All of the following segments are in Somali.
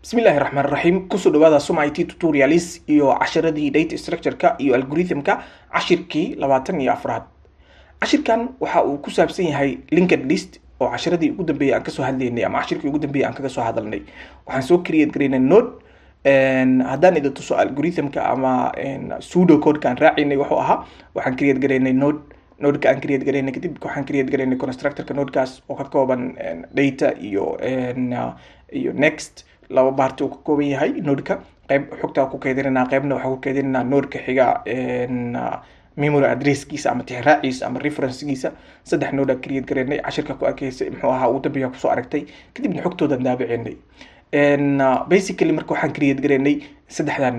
بسم الله الرحمن الرحيم كسو دوادا سوم IT tutorials iyo casharadii data structure-ka iyo algorithm-ka cashirkii 24 cashirkan waxa uu ku saabsan yahay linked list oo casharadii ugu dambeeyay aan ka soo hadlaynay ama cashirkii ugu dambeeyay aan kaga soo hadalnay waxaan soo create gareynay node haddaan idin tuso algorithm-ka ama pseudo code kan raacinay wuxuu ahaa waxaan create gareynay node ka aan create gareynay kadib waxaan create gareynay constructor-ka node-kaas oo ka kooban data iyo next laba baarti uu ka kooban yahay node-ka qayb xogta ku kaydinayna qaybna waxa ku kaydinayna node-ka xiga memory address-kiisa ama tixraaciisa ama reference-kiisa saddex node create gareynay cashirka ku arkaysay muxuu ahaa uu dambiga ku soo aragtay kadibna xogtooda daabacinay basically marka waxaan create gareynay saddexdan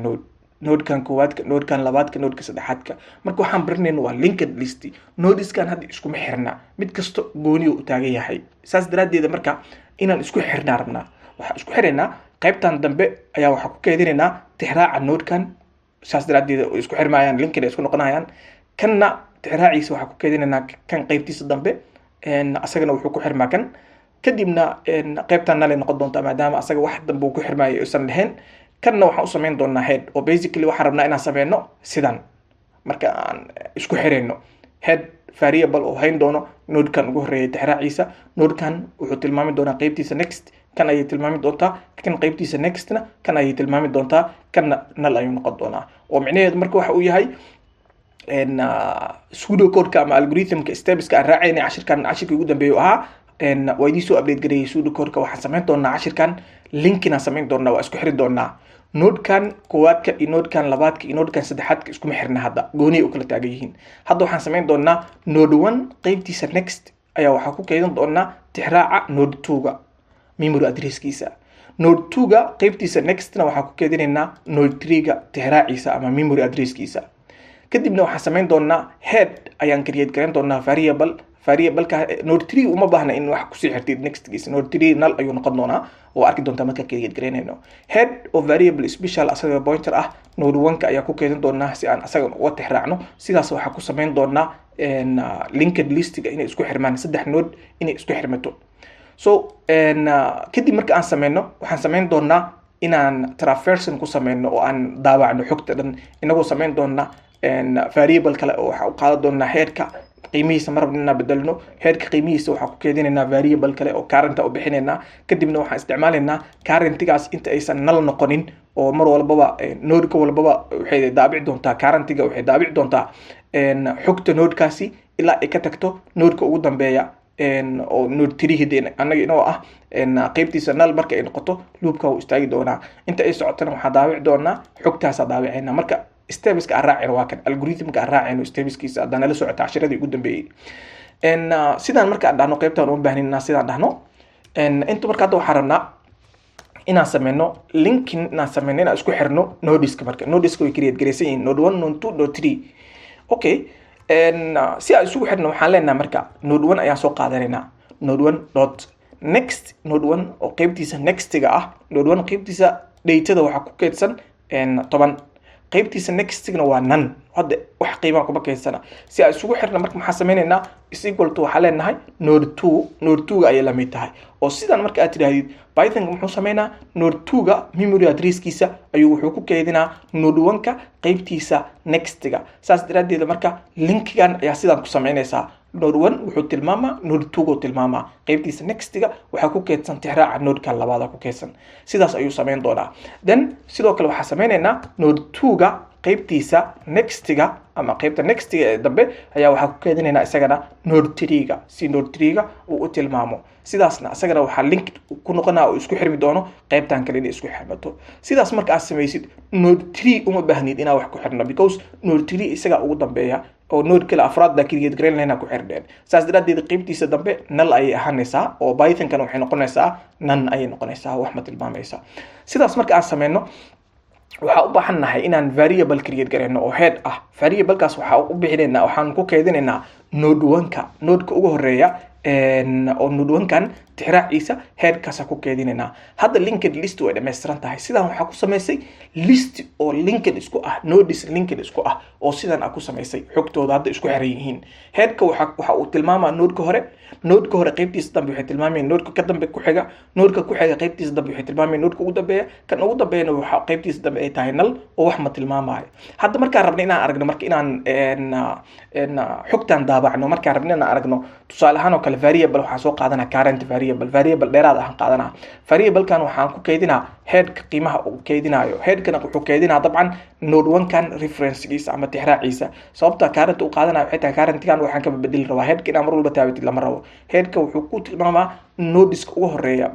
node-kan koowaadka node-kan labaadka node-ka saddexaadka marka waxaan baranayna waa linked list nodeskan hadda isku xirna mid kasto gooni u taagan yahay saas daraadeed marka inaan isku xirnaa rabnaa waxa isku xireynaa qaybtan dambe ayaa waxa ku kaydinaynaa tixraaca node-kan saas daraadeed oo isku xirmayaan linked isku noqonayaan kanna tixraaciisa waxa ku kaydinaynaa kan qaybtiisa dambe asagana wuxuu ku xirmaa kan kadibna qaybtan nale noqon doonta maadaama asaga wax dambe uu ku xirmayo aysan lahayn kanna waxaan u sameyn doonaa head oo basically waxaan rabnaa inaan sameyno sidan marka aan isku xireyno head variable oo hayn doono node-kan ugu horeeya tixraaciisa node-kan wuxuu tilmaami doonaa qaybtiisa next kan ayay tilmaami doontaa kan qaybtiisa nextna kan ayay tilmaami doontaa kanna null ayuu noqon doonaa oo micnaheedu marka waxa uu yahay pseudo code-ka ama algorithm-ka steps-ka aan raacaynay cashirkii ugu dambeeyay ahaa waa idin soo update gareeyay pseudo code-ka waxaan sameyn doonaa cashirkan linkina sameyn doonaa waa isku xiri doonaa node-kan koowaadka iyo node-kan labaadka iyo node-kan saddexaadka iskuma xirna hadda gooni u kala taagan yihiin hadda waxaan sameyn doonaa node 1 qaybtiisa next ayaa waxaa ku kaydin doonaa tixraaca node 2-ga memory address-kiisa node 2-ga qaybtiisa nextna waxaa ku kaydinaynaa node 3-ga tixraaciisa ama memory address-kiisa kadibna waxaan sameyn doonaa head ayaan create gareyn doonaa variable-ka node 3 uma baahna in wax ku sii xirtid next-giisa node 3 null ayuu noqon doonaa oo arki doontaa marka create gareynayno head oo variable special asaga pointer ah node 1-ka ayaa ku kaydin doonaa si aan asaga uga tixraacno sidaas waxaa ku sameyn doonaa linked list-ga inay isku xirmaan saddex node inay isku xirmato so kadib marka aan sameyno waxaan sameyn doonaa inaan traversion ku sameyno oo aan daawacno xogta dhan inagoo sameyn doonaa variable kale oo waxa u qaadan doonaa headka qiimihiisa marabna bedelno headka qiimihiisa waxa ku keedinaynaa variable kale oo current u bixinaynaa kadibna waxaan isticmaalaynaa current-gaas inta aysan null noqonin oo mar walbaba node-ka walbaba waxay daabici doontaa current-ga waxay daabici doontaa xogta node-kaasi ilaa ay ka tagto node-ka ugu dambeeya oo node 3 hideen anaga inoo ah qaybtiisa null marka ay noqoto loopka uu istaagi doonaa inta ay socotana waxa daabici doonaa xogtaas daabicayna marka steps-ka aan raacayno waa kan algorithm-ka aan raacayno steps-kiisa haddana la socota casharadii ugu dambeeyay sidaan marka aan dhahno qaybtaan uma baahnina sidaan dhahno inta marka hadda waxaan rabnaa inaan sameyno linkin inaan sameyno inaan isku xirno nodeska marka nodeska way create gareysan yihiin node 1 node 2 node 3 okay si aan isugu xirno waxaan leenahay marka node 1 ayaan soo qaadanaynaa node 1 dot next node 1 oo qaybtiisa next-ga ah node 1 qaybtiisa data-da waxa ku kaydsan 10 qaybtiisa next-gana waa none hadda wax qiimaha kuma kaydsana si aan isugu xirno marka maxaa sameynaynaa is equal to waxaa leenahay node 2 ayay la mid tahay oo sidan marka aad tidhaahdid python muxuu sameynaa node 2-ga memory address-kiisa ayuu wuxuu ku kaydinaa node 1-ka qaybtiisa next-ga saas daraadeed marka link-gan ayaa sidan ku sameynaysaa node 1 wuxuu tilmaamaa node 2-ga tilmaamaa qaybtiisa next-ga waxaa ku kaydsan tixraaca node-ka labaad ku kaydsan sidaas ayuu sameyn doonaa then sidoo kale waxaa sameynaynaa node 2-ga qaybtiisa next-ga ama qaybta next-ga ee dambe ayaa waxaa ku kaydinaynaa isagana node 3-ga si node 3-ga uu u tilmaamo sidaasna asagana waxaa link ku noqonaa oo isku xirmi doono qaybtan kale inay isku xirmato sidaas marka aad samaysid node 3 uma baahnid inaad wax ku xirno because node 3 isaga ugu dambeeya oo node kale afraadda create gareyn lahayn ku xirneen saas daraadeed qaybtiisa dambe null ayay ahaanaysaa oo python-kan waxay noqonaysaa none ayay noqonaysaa wax ma tilmaamaysa sidaas marka aan sameyno waxaa u baahannahay inaan variable create gareyno oo head ah variable-kaas waxaa u bixinaynaa waxaan ku kaydinaynaa node 1-ka node-ka ugu horeeya oo node 1 kan tixraaciisa headkaas ku keedinayna hadda linked list way dhameystiran tahay sidaan waxa ku sameysay list oo linked isku ah nodes linked isku ah oo sidaan ku sameysay xogtooda hadda isku xiran yihiin headka waxa uu tilmaamaa nodeka hore qaybtiisa dambe waxay tilmaamayaan nodeka ka dambe ku xiga nodeka ku xiga qaybtiisa dambe waxay tilmaamayaan nodeka ugu dambeeya kan ugu dambeeyana waxa qaybtiisa dambe ay tahay null oo wax ma tilmaamayo hadda markaan rabno inaan aragno marka inaan xogtan daabacno markaan rabno inaan aragno tusaale ahaan oo kale variable waxaan soo qaadanaa current variable dheeraad ah qaadanaa variable kan waxaan ku keydinaa headka qiimaha uu keydinayo headkana wuxuu keydinaa dabcan node 1 kan referencegiisa ama tixraaciisa sababta current uu qaadanayo waxay tahay current kan waxaan ka bedeli rabaa headka inaan mar walba taabtid lama rabo headka wuxuu ku tilmaamaa nodeska ugu horeeya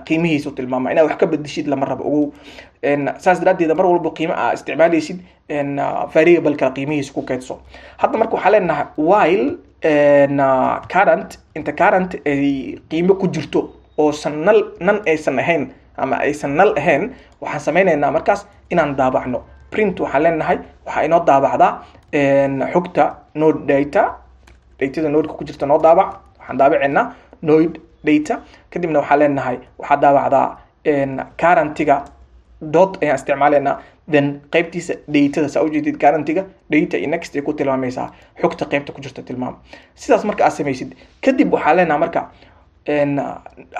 qiimihiisa uu tilmaamaa inaad wax ka bedeshid lama rabo ugu saas daraadeed mar walba qiimo ah isticmaalaysid variable kala qiimihiisa ku keydso hadda marka waxa leenahay while current ay qiimo ku jirto oo nan aysan ahayn ama aysan null ahayn waxaan sameynaynaa markaas inaan daabacno print waxaan leenahay waxa inoo daabacdaa xogta node datada nodeka ku jirta noo daabac waxaan daabaceynaa node data kadibna waxaan leenahay waxaa daabacdaa currentiga dot ayaan isticmaalaynaa then qaybtiisa datada saa ujeedid currentiga data iyo next ay ku tilmaamaysaa xogta qaybta ku jirta tilmaam sidaas marka aad samaysid kadib waxaa leenahay marka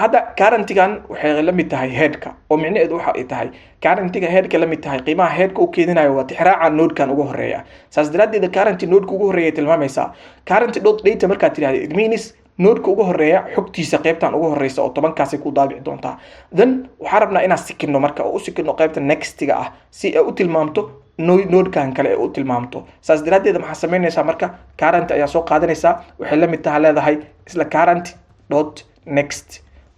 hadda currentigan waxay la mid tahay headka oo micnaheedu waxa ay tahay currentiga headka la mid tahay qiimaha headka uu keedinayo waa tixraaca nodekan ugu horeeya saas daraadeed current nodeka ugu horeeya tilmaamaysaa current dot data marka tiraahdo it means nodeka ugu horeeya xogtiisa qaybtan ugu horeysa oo 10 kaas ay ku daabici doontaa then waxa rabnaa inaan sikino marka oo u sikino qaybta nextiga ah si ay u tilmaamto nodekan kale ay u tilmaamto saas daraadeed maxaa sameynaysaa marka current ayaa soo qaadanaysaa waxay la mid tahay leedahay isla current dot next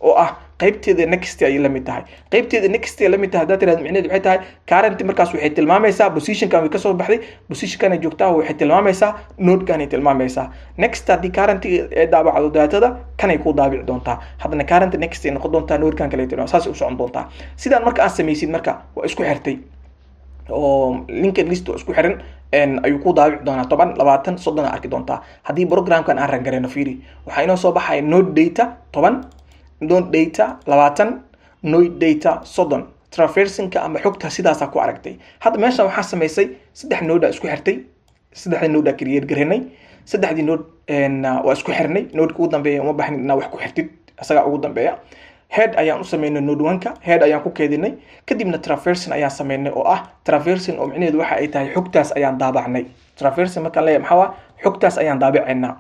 oo ah qaybteeda next ay la mid tahay qaybteeda next ay la mid tahay dad micnaheedu waxay tahay current markaas waxay tilmaamaysaa position kan ka soo baxday position kan ay joogtaa waxay tilmaamaysaa node kan ay tilmaamaysaa next hadii current ay daabacdo datada kan ay ku daabici doontaa hadana current next ay noqon doontaa node kan kale ay tilmaamaysaa saas u socon doontaa sidaan marka aan sameeysid marka waa isku xirtay oo linked list oo isku xiran ayuu ku daabici doonaa 10 20 30 arki doontaa hadii programkan aan rangareyno fiiri waxa inoo soo baxay node data 10 node data 20 node data 30 traversingka ama xogta sidaas ku aragtay hadda meesha waxa sameysay saddex node isku xirtay saddex node create gareynay saddexdii node waa isku xirnay node ugu dambeeya uma baahnid inaad wax ku xirtid asaga ugu dambeeya head ayaan u sameynay node 1ka head ayaan ku keedinay kadibna traversing ayaan sameynay oo ah traversing oo micnaheedu waxa ay tahay xogtaas ayaan daabacnay traversing marka la maxaa waa xogtaas ayaan daabaceynaa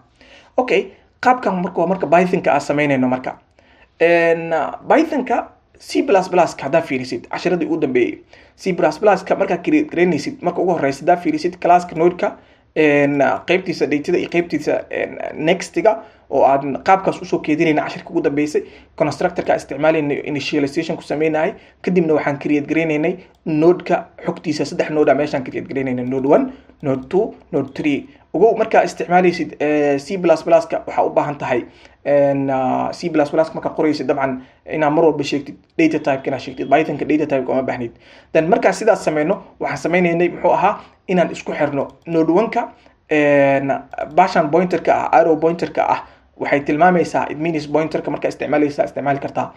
okay qaabkan marka pythonka aan sameynayno marka pythonka C++ hada fiirisid casharadii ugu dambeeyay C++ ka marka create gareynaysid marka ugu horeysa hada fiirisid classka nodeka qaybtiisa datada iyo qaybtiisa nextiga oo aan qaabkaas usoo keedinayna casharka ugu dambeysay constructorka isticmaalayna initialization ku sameynay kadibna waxaan create gareynaynay nodeka xogtiisa saddex node meeshaan create gareynaynay node 1 node 2 node 3 ugu marka isticmaalaysid C++ ka waxa u baahan tahay C++ marka qoraysid dabcan ina mar walba sheegtid data type kana sheegtid python ka data type kuma baahnid dan marka sidaas sameeyno waxaan sameynaynay muxuu ahaa inaan isku xirno node 1ka bashan pointerka ah arrow pointerka ah waxay tilmaamaysaa it means pointerka marka isticmaali kartaa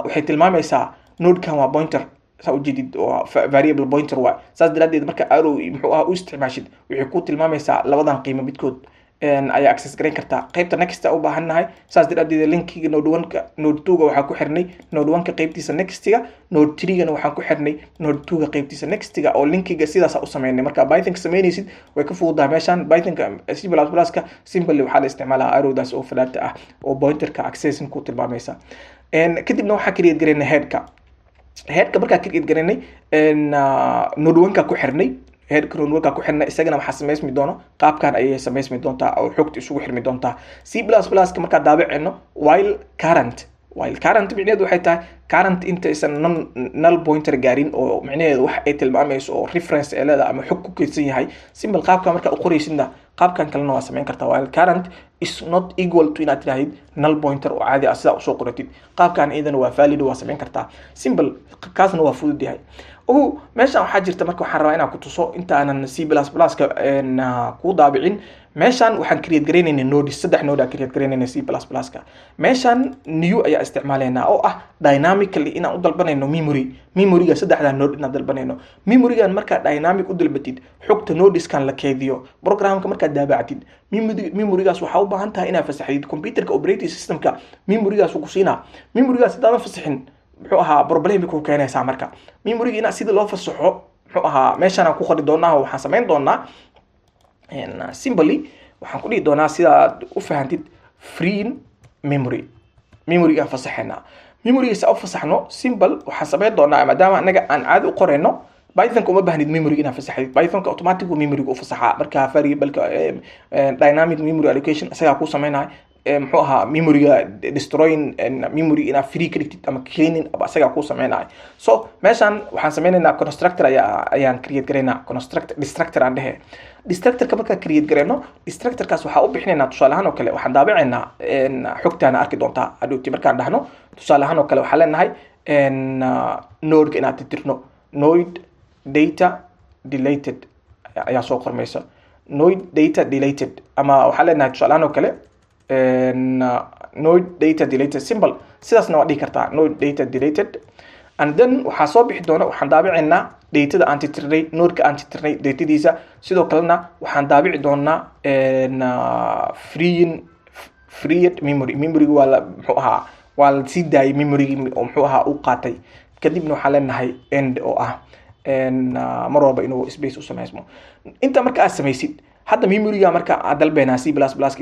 waxay tilmaamaysaa nodekan waa pointer saa ujeedid oo variable pointer waa saas daraadeed marka arrow muxuu ahaa u isticmaashid waxay ku tilmaamaysaa labadan qiimo midkood ayaa access gareyn kartaa qaybta next u baahannahay saas daraadeed linkiga node 1ka node 2ga waxaan ku xirnay node 1ka qaybtiisa nextiga node 3gana waxaan ku xirnay node 2ga qaybtiisa nextiga oo linkiga sidaas u sameeynay marka python ka sameynaysid way ka fududahay meeshan python ka C++ ka simply waxaa la isticmaalaa arrowdaas oo falaata ah oo pointerka access ku tilmaamaysa kadibna waxaa create gareynay headka markaa create gareynay node 1ka ku xirnay headka node 1ka ku xirnay isagana waxa sameysmi doono qaabkan ayay sameysmi doontaa oo xogta isugu xirmi doontaa C++ ka marka daabaceyno while current micnaheedu waxay tahay current inta aysan null pointer gaarin oo micnaheedu wax ay tilmaamayso oo reference ay leedahay ama xog ku keydsan yahay simple qaabka marka u qoraysidna qaabkan kalena waa sameyn kartaa while current is not equal to inaad tirahdid null pointer oo caadi ah sida usoo qoratid qaabkan iyadana waa valid waa sameyn kartaa simple kaasna waa fudud yahay meeshan waxaa jirta marka waxaan rabaa inaan ku tuso inta aanan C++ ka ku daabicin meeshan waxaan create gareynaynaa nodes saddex node aan create gareynaynaa C++ ka meeshan new ayaa isticmaalaynaa oo ah dynamically inaan u dalbanayno memoryga saddexda node inaan dalbanayno memorygan marka dynamic u dalbatid xogta nodeskan la keydiyo programka marka daabactid memorygaas waxa u baahan tahay inaad fasaxdid computerka operating systemka memorygaas ku siinaa memorygaas hadaan fasaxin muxuu ahaa problem ku keenaysa marka memoryga ina sida loo fasaxo muxuu ahaa meeshan aan ku qori doonaa waxaan sameyn doonaa simply waxaan ku dhigi doonaa sida u fahantid free memoryga fasaxina memoryga sa u fasaxno simple waxaan sameyn doonaa maadaama anaga aan caadi u qoreyno Python kuma baahnid memory ina fasaxid Python ka automatic memory u fasaxa marka variable dynamic memory allocation asaga ku sameynaa muxuu ahaa memoryga destroying memory ina free ka dhigtid ama cleaning asaga ku sameynaa so meeshan waxaan sameynaynaa constructor ayaan create gareynaa destructor aan dhahe destructor ka marka create gareyno destructor kaas waxa u bixinaynaa tusaale ahaan oo kale waxaan daabacaynaa xogtaana arki doontaa hadhooti markaan dhahno tusaale ahaan oo kale waxaan leenahay node ina tirtirno node data deleted ayaa soo qormaysa node data deleted ama waxaan leenahay tusaale ahaan oo kale node data deleted symbol sidaasna waa dhihi kartaa node data deleted and then waxaa soo bixi doona waxaan daabicinaa datada aan titirnay nodeka aan titirnay datadiisa sidoo kalena waxaan daabici doonaa freed memoryga waa la muxuu ahaa waa la sii daayay memoryga oo muxuu ahaa u qaatay kadibna waxaan leenahay end oo ah mar walba inuu space u sameysmo inta marka aad samaysid hadda memoryga marka aad dalbeenaa C++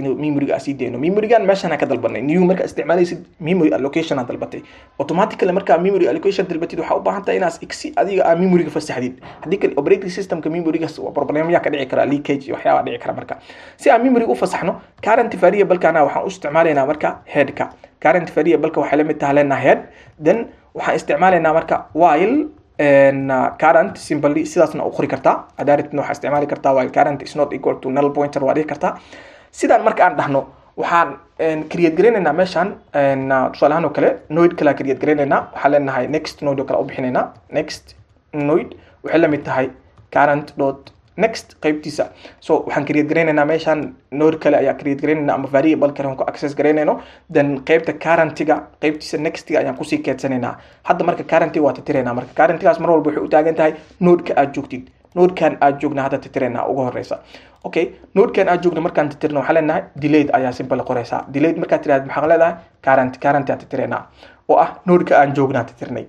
inuu memoryga aad sii deyno memorygan meeshan ka dalbanay new marka isticmaalaysid memory allocation aad dalbatay automatically marka memory allocation dalbatid waxa u baahan tahay inaad adiga aad memoryga fasaxdid hadii kale operating systemka memoryga problem ya ka dhici kara leakage waxyaabo dhici kara marka si aan memory u fasaxno current variable kana waxaan u isticmaalaynaa marka headka current variable ka waxa la mid tahay leenahay head then waxaan isticmaalaynaa marka while current simply sidaasna u qori kartaa adaartna waxa isticmaali kartaa while current is not equal to null pointer waa dhihi kartaa sidaan marka aan dhahno waxaan create gareynaynaa meeshan tusaale ahaan oo kale node kala create gareynaynaa waxaan leenahay next node oo kale u bixinaynaa next node waxay la mid tahay current dot next qaybtiisa so waxaan create gareynaynaa meeshan node kale ayaa create gareynaynaa ama variable kale ku access gareynayno then qaybta currentiga qaybtiisa nextiga ayaan kusii keedsanaynaa hadda marka currentiga waa tiraynaa marka currentigaas mar walba waxay u taagan tahay nodeka aad joogtid nodekan aad joogna hadda tiraynaa ugu horeysa okay nodekan aad joogna markaan tirno waxaan leenahay delayed ayaa simple qoreysaa delayed markaad tiraahdo maxaa leedahay current aad tiraynaa oo ah nodeka aan joogna tirnay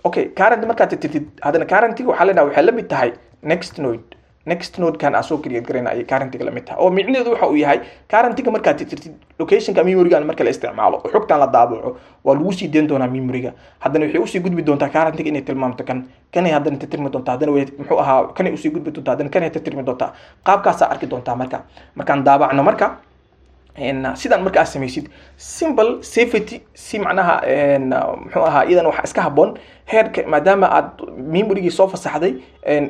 okay current markaad tirtid hadana currentiga waxaa leenahay waxay la mid tahay next node kan asoo create gareyna ay currentiga la mid tahay oo micnaheedu waxa uu yahay currentiga markaad tirtirtid locationka memoryga marka la isticmaalo oo xogtan la daabaco waa lagu sii deyn doonaa memoryga haddana waxay u sii gudbi doontaa currentiga inay tilmaamto kan ay haddana tirtirmi doontaa haddana way muxuu ahaa kan ay u sii gudbi doontaa haddana kan ay tirtirmi doontaa qaabkaas aad arki doontaa markaan daabacno marka sidaan marka aad samaysid simple safety si macnaha muxuu ahaa idan waxa iska haboon headka maadaama aad memoryga soo fasaxday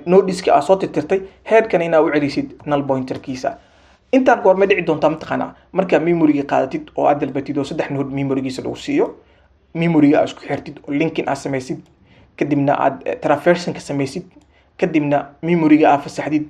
nodeska aad soo tirtirtay headkan inaad u celisid null pointerkiisa intaan goorma dhici doontaa mataqaanaa marka memoryga qaadatid oo aad dalbatid oo saddex node memorygiisa lagu siiyo memoryga aad isku xirtid oo linkin aad samaysid kadibna aad traversing ka samaysid kadibna memoryga aad fasaxdid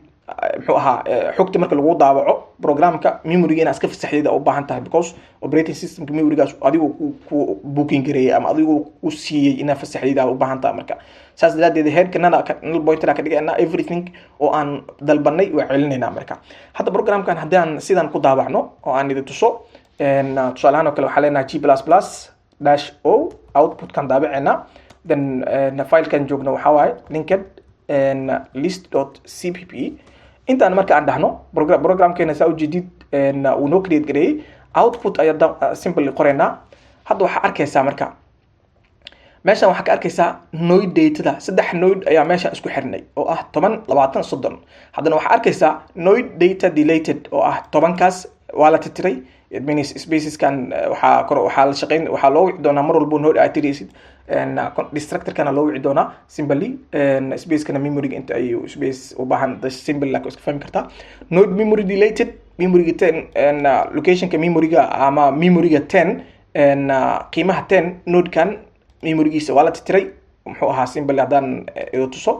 muxuu ahaa xogta marka lagu daabaco programka memoryga inaad iska fasaxdeeda u baahan tahay because operating systemka memorygaas adigu ku booking gareeyay ama adigu ku siiyay inaad fasaxdeeda u baahan tahay marka saas daraadeed headkana null pointer ka dhigaynaa everything oo aan dalbanay waa celinaynaa marka hadda programkan haddii aan sidan ku daabacno oo aan idin tuso tusaale ahaan oo kale waxaa leenahay G++-o output kan daabaceynaa then filekan joogno waxaa waaye linked list.cpp intaan marka aan dhahno programkeena saa ujeedid uu noo create gareeyay output ayaa simply qoraynaa hadda waxaa arkaysaa marka meeshan waxaa ka arkaysaa node datada saddex node ayaa meeshan isku xirnay oo ah 10 20 30 haddana waxaa arkaysaa node data deleted oo ah 10kaas waa la tirtiray it means spaces kan waxaa la shaqeyn waxaa loo wici doonaa mar walba node aad tiraysid destructor kana loo wici doonaa simply space kana memory inta ay space u baahan simple la iska fahmi kartaa node memory deleted memory 10 location ka memoryga ama memoryga 10 qiimaha 10 node kan memorygiisa waa la tirtiray muxuu ahaa simple haddaan ido tuso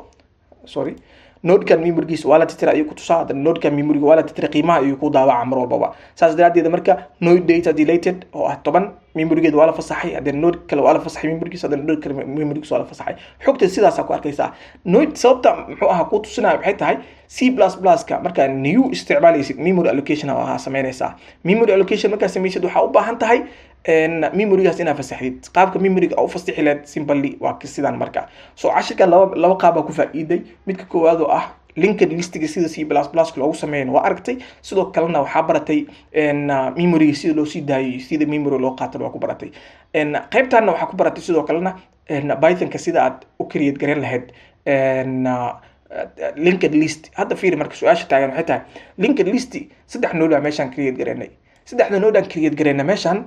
sorry nodekan memorygiisa waa la tirtira ayuu ku tusaa nodekan memoryga waa la tirtira qiimaha ayuu ku daawaca mar walbaba saas daraadeed marka node data deleted oo ah 10 memorygeeda waa la fasaxay hadda node kale waa la fasaxay memorygiisa hadda node kale memorygiisa waa la fasaxay xogta sidaas ku arkaysaa node sababta muxuu ahaa ku tusinaya waxay tahay C++ ka marka new isticmaalaysid memory allocation oo sameynaysaa memory allocation marka sameeysid waxa u baahan tahay memorygaas inaad fasaxdid qaabka memoryga oo fasaxi lahayd simply waa sidaan marka soo cashirka laba qaab ku faa'iiday midka koowaad oo ah linked listiga sida C++ loogu sameeyo waa aragtay sidoo kalena waxa baratay memory sida loo sii daayo sida memory loo qaato waa ku baratay qaybtaana waxa ku baratay sidoo kalena Python-ka sida aad u create garan lahayd linked list hadda fiiri marka su'aasha taagan waxay tahay linked list saddex node meeshan create garanay saddexda node aan create garanay meeshan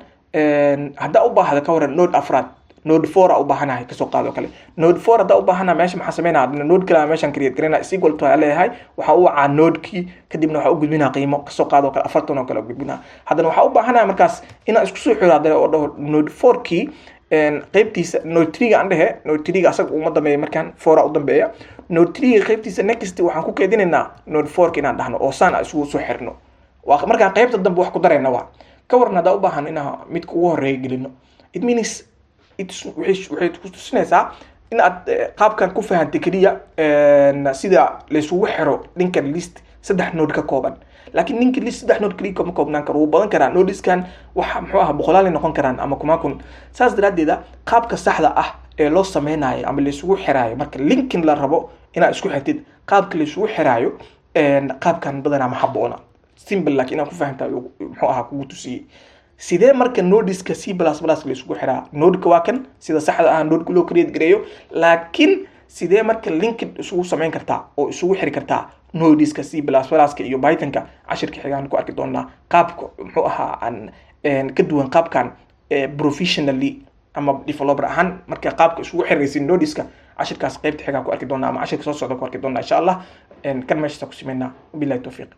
hadda u baahda ka waran node afraad node 4 u baahanahay ka soo qaado kale node 4 hadda u baahana meesha maxaa sameynaa node kale meeshan create garana is equal to leeyahay waxa uu wacaa node kii kadibna waxa uu gudbinaa qiimo ka soo qaado kale 40 oo kale gudbinaa haddana waxa u baahanahay markaas inaan isku soo xiro hadda oo dhaho node 4 kii qaybtiisa node 3 ga aan dhahe node 3 ga asaga uma dambeeyo markaan 4 u dambeeya node 3 ga qaybtiisa next waxaan ku keedinaynaa node 4 ka inaan dhahno oo saan isugu soo xirno waa markaan qaybta dambe wax ku darayna waa ka waran hadda u baahan inaan mid ugu horeeyo gelino it means waxay ku tusinaysaa in aad qaabkan ku fahantay kaliya sida la isugu xiro linked list saddex node ka kooban laakiin linked list saddex node kaliya ma koobnaan karo badan karaan nodeskan waxa muxuu ahaa boqolaal noqon karaan ama kuma kun saas daraadeeda qaabka saxda ah ee loo sameynayo ama la isugu xiraayo marka linkin la rabo inaad isku xirtid qaabka la isugu xiraayo qaabkan badanaa ma haboona simple laakiin aan ku fahantaa muxuu ahaa kugu tusiyay sidee marka nodeska C++ la isugu xiraa nodeka waa kan sida saxda ah nodeka loo create gareeyo laakiin sidee marka linked isugu sameyn kartaa oo isugu xiri kartaa nodeska C++ iyo Python-ka cashirka xigaan ku arki doonaa qaabka muxuu ahaa aan ka duwan qaabkan professionally ama developer ahaan marka qaabka isugu xiraysin nodeska cashirkaas qaybta xigaan ku arki doonaa ama cashirka soo socda ku arki doonaa insha Allah kan meesha ku sameynaa billahi tawfiiq